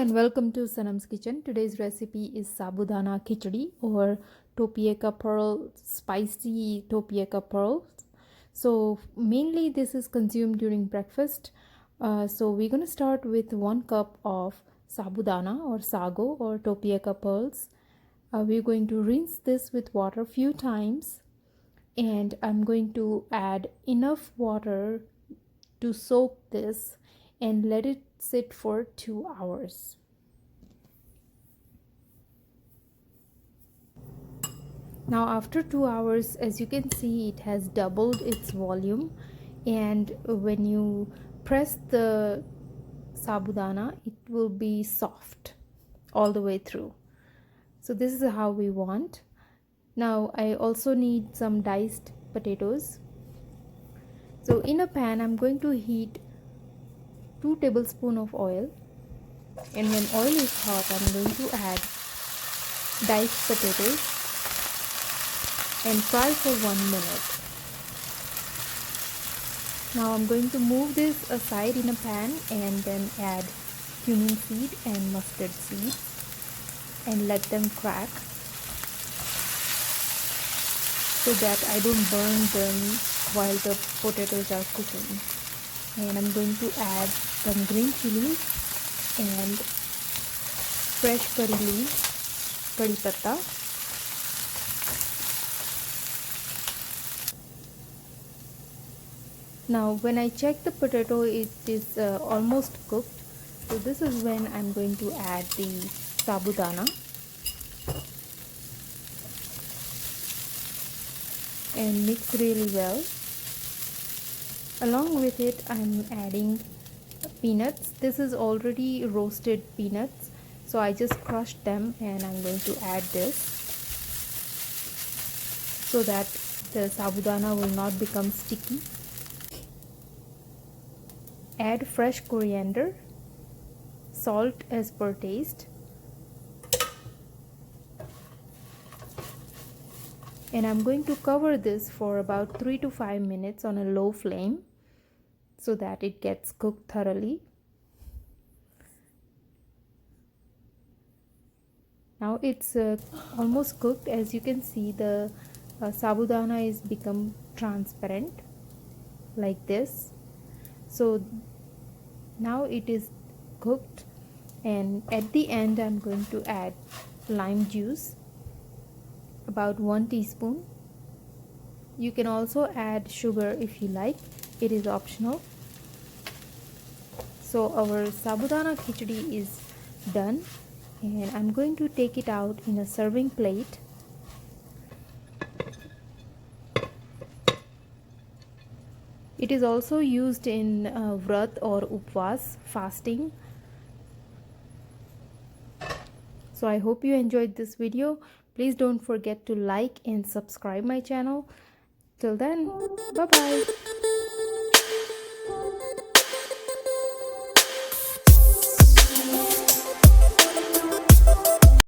and welcome to Sanam's Kitchen. Today's recipe is Sabudana Khichdi or Topieka pearl, spicy Topieka pearls. So mainly this is consumed during breakfast. So we're going to start with 1 cup of Sabudana or sago or Topieka pearls. We're going to rinse this with water few times, and I'm going to add enough water to soak this and let it sit for 2 hours. Now after 2 hours, as you can see, it has doubled its volume, and when you press the sabudana, it will be soft all the way through. So this is how we want. Now I also need some diced potatoes. So in a pan, I'm going to heat 2 tablespoons of oil, and when oil is hot, I'm going to add diced potatoes and fry for 1 minute. Now I'm going to move this aside in a pan and then add cumin seed and mustard seed and let them crack so that I don't burn them while the potatoes are cooking. And I'm going to add some green chilies and fresh curry leaves, curry patta. Now when I check the potato, it is almost cooked. So this is when I'm going to add the sabudana and mix really well. Along with it, I'm adding peanuts. This is already roasted peanuts, so I just crushed them and I'm going to add this so that the sabudana will not become sticky. Add fresh coriander, salt as per taste, and I'm going to cover this for about 3 to 5 minutes on a low flame so that it gets cooked thoroughly. Now it's almost cooked. As you can see, the sabudana is become transparent like this. So now it is cooked, and at the end I'm going to add lime juice, about 1 teaspoon. You can also add sugar if you like, it is optional. So our sabudana khichdi is done, and I'm going to take it out in a serving plate. It is also used in vrat or upvas, fasting. So I hope you enjoyed this video. Please don't forget to like and subscribe my channel. Till then, bye bye.